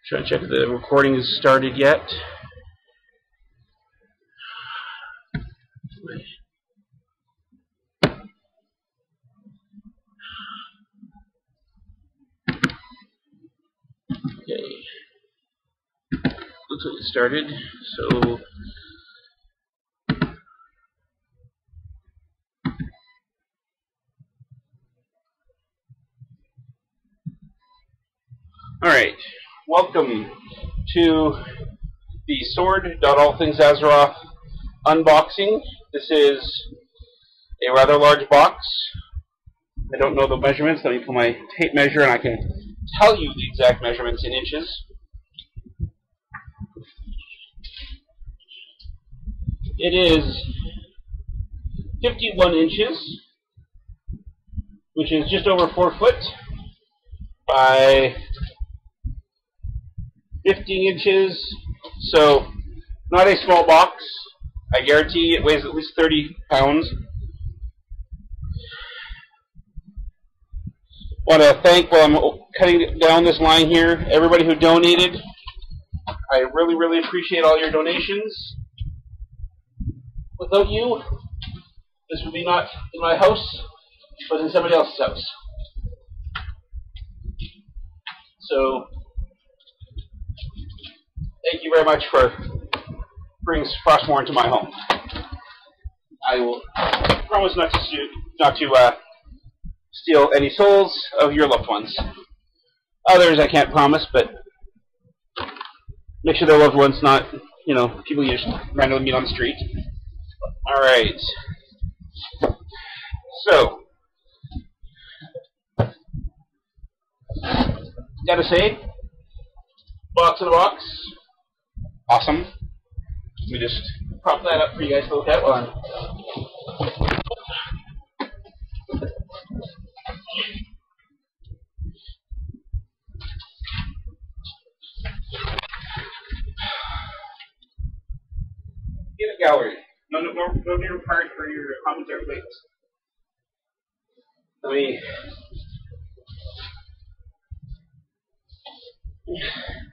Trying to check if the recording is started yet. Okay. Looks like it started. So alright. Welcome to the Sword.AllThingsAzeroth unboxing. This is a rather large box. I don't know the measurements. Let me pull my tape measure and I can tell you the exact measurements in inches. It is 51 inches, which is just over 4 foot, by 15 inches, so not a small box. I guarantee it weighs at least 30 pounds. Want to thank, while I'm cutting down this line here, everybody who donated. I really, really appreciate all your donations. Without you, this would be not in my house, but in somebody else's house. So, thank you very much for bringing Frostmourne to my home. I will promise not to steal any souls of your loved ones. Others I can't promise, but make sure their loved ones, not, people you just randomly meet on the street. Alright. So, gotta say, box in a box. Awesome. Let me just prop that up for you guys to look at while I'm... In a gallery. No need required for your commentary plates. Let me...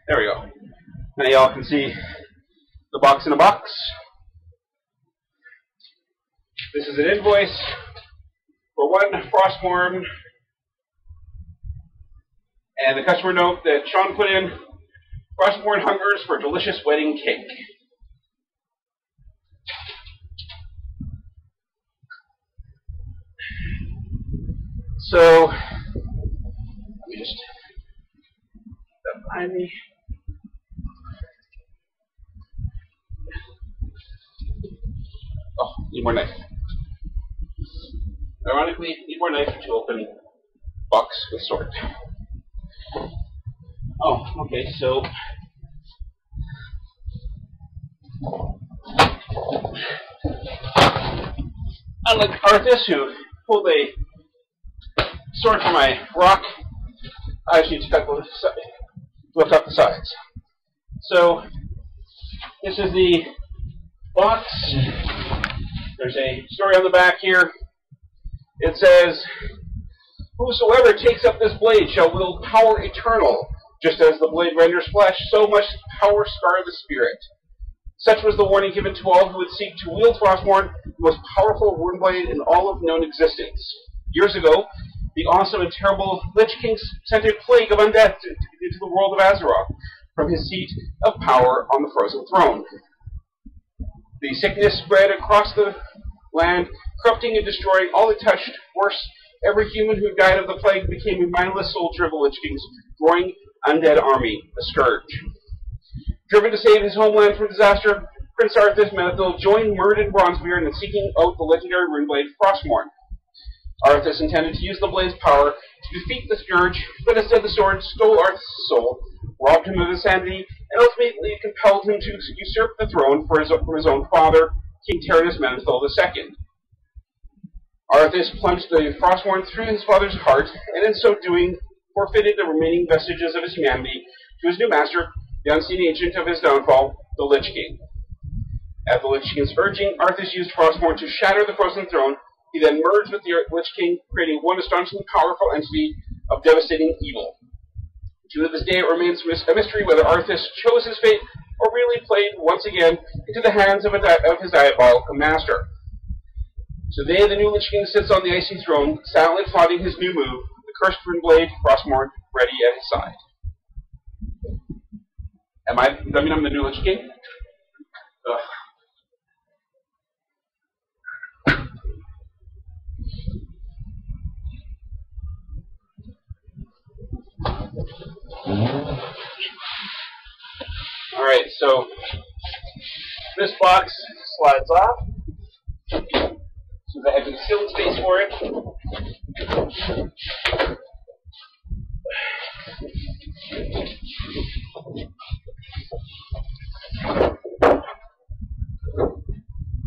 There we go. Now y'all can see the box in a box. This is an invoice for one Frostmourne, and the customer note that Sean put in: Frostmourne hungers for delicious wedding cake. So, let me just put that behind me. Oh, need more knife. Ironically, need more knife to open box with sword. Oh, okay, so unlike Arthas, who pulled a sword from my rock, I just need to lift up the sides. So, this is the box. There's a story on the back here. It says, "Whosoever takes up this blade shall wield power eternal. Just as the blade renders flesh, so much power scar the spirit." Such was the warning given to all who would seek to wield Frostmourne, the most powerful rune blade in all of known existence. Years ago, the awesome and terrible Lich King sent a plague of undeath into the world of Azeroth from his seat of power on the frozen throne. The sickness spread across the land, corrupting and destroying all it touched. Worse, every human who died of the plague became a mindless soldier of the Lich King's growing undead army, a scourge. Driven to save his homeland from disaster, Prince Arthas Menethil joined Myrd and Bronzebeard in seeking out the legendary runeblade Frostmourne. Arthas intended to use the blade's power to defeat the scourge, but instead the sword stole Arthas' soul, robbed him of his sanity, and ultimately compelled him to usurp the throne from his own father, King Tyrannus Menethil II. Arthas plunged the Frostmourne through his father's heart, and in so doing, forfeited the remaining vestiges of his humanity to his new master, the unseen agent of his downfall, the Lich King. At the Lich King's urging, Arthas used Frostmourne to shatter the frozen throne. He then merged with the Lich King, creating one astonishingly powerful entity of devastating evil. To this day, it remains a mystery whether Arthas chose his fate or really played once again into the hands of his diabolical master. Today, the new Lich King sits on the icy throne, silently plotting his new move, the cursed Runeblade, Frostmourne, ready at his side. I'm the new Lich King? Ugh. Alright, so this box slides off. So I have concealed space for it.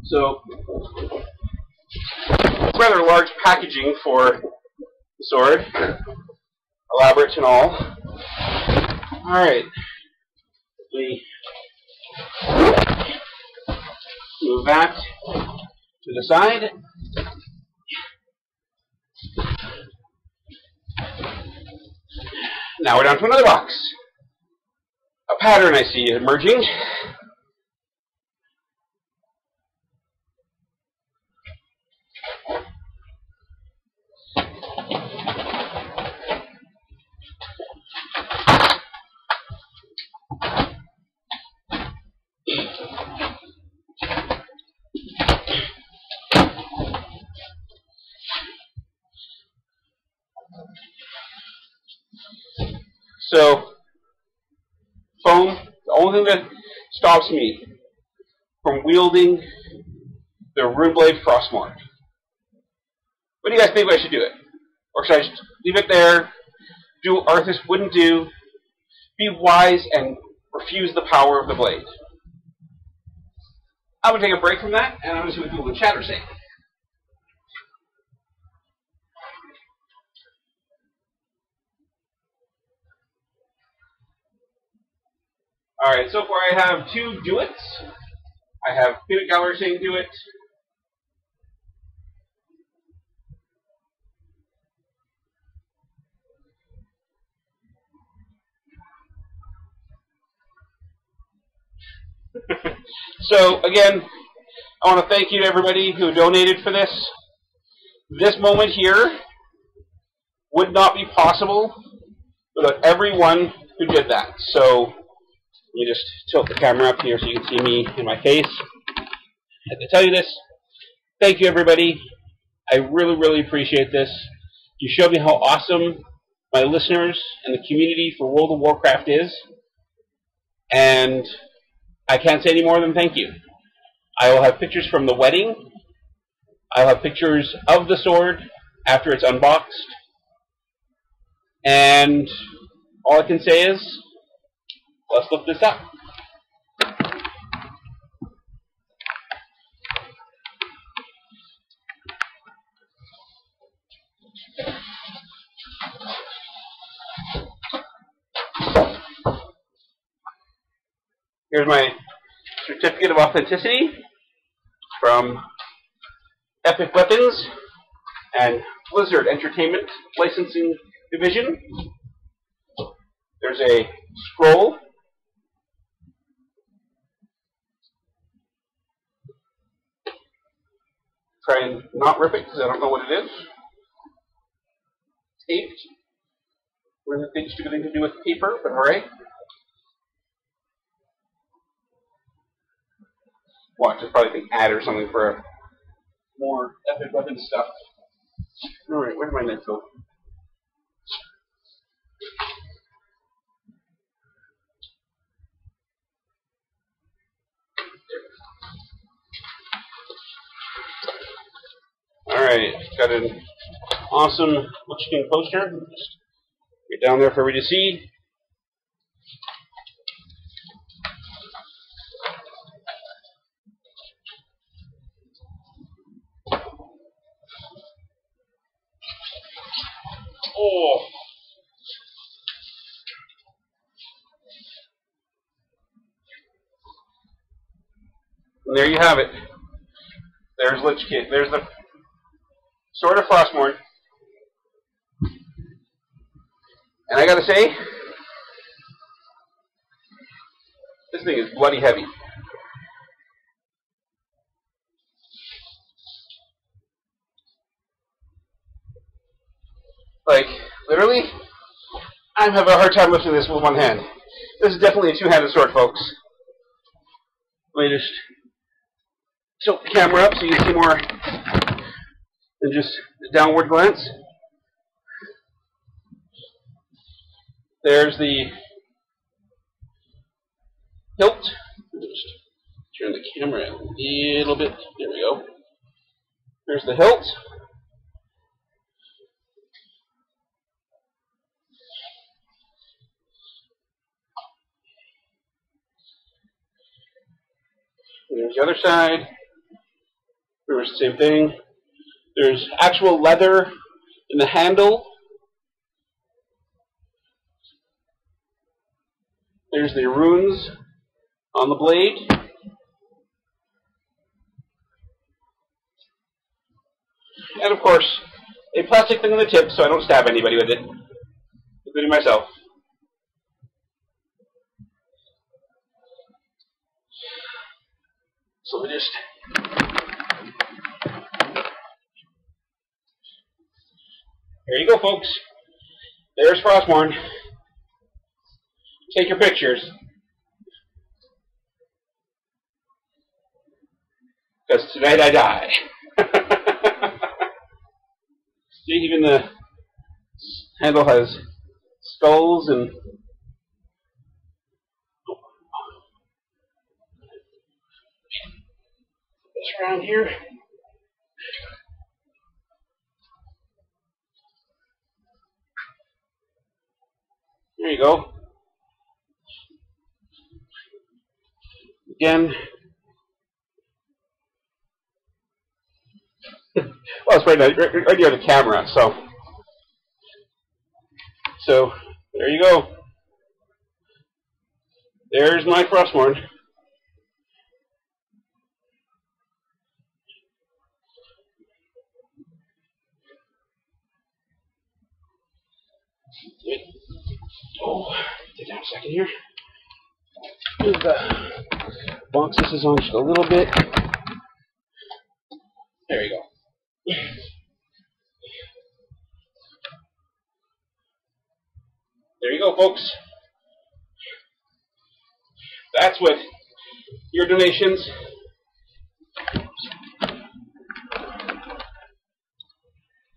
So, rather large packaging for the sword. Elaborate and all. Alright. We move that to the side. Now we're down to another box. A pattern I see emerging. So, foam, the only thing that stops me from wielding the Runeblade Frostmourne. What do you guys think I should do it? Or should I just leave it there, do what Arthas wouldn't do, be wise and refuse the power of the blade? I'm going to take a break from that, and I'm going to see what people in the chat are saying. Alright, so far I have two do-its. I have Peanut Gallery saying do it. So, again, I want to thank you to everybody who donated for this. This moment here would not be possible without everyone who did that. So, let me just tilt the camera up here so you can see me in my face. I have to tell you this. Thank you, everybody. I really, really appreciate this. You showed me how awesome my listeners and the community for World of Warcraft is. And I can't say any more than thank you. I will have pictures from the wedding. I'll have pictures of the sword after it's unboxed. And all I can say is, let's look this up. Here's my certificate of authenticity from Epic Weapons and Blizzard Entertainment Licensing Division. There's a scroll. Try and not rip it because I don't know what it is. Taped. What does it think stupid thing to do with paper, but alright. Watch, it's probably an ad or something for more Epic Weapons stuff. Alright, where did my net go? Alright, got an awesome Lich King poster. Just get down there for everybody to see. Oh. And there you have it. There's Lich King. There's the Sword of Frostmourne. And I gotta say, thing is bloody heavy. Like, literally, I'm having a hard time lifting this with one hand. This is definitely a two-handed sword, folks. Let me just tilt the camera up so you see more than just a downward glance. There's the hilt. Just turn the camera a little bit. There we go. There's the hilt. There's the other side. There's the same thing. There's actual leather in the handle. There's the runes on the blade. And of course, a plastic thing on the tip so I don't stab anybody with it, including myself. So we just there you go, folks. There's Frostmourne. Take your pictures. Because tonight I die. See, even the handle has skulls and this around here. There you go. Again. Well, it's right near the camera, so there you go. There's my Frostmourne. Oh, take down a second here. Move the box this is on just a little bit. There you go. There you go, folks. That's what your donations.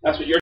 That's what your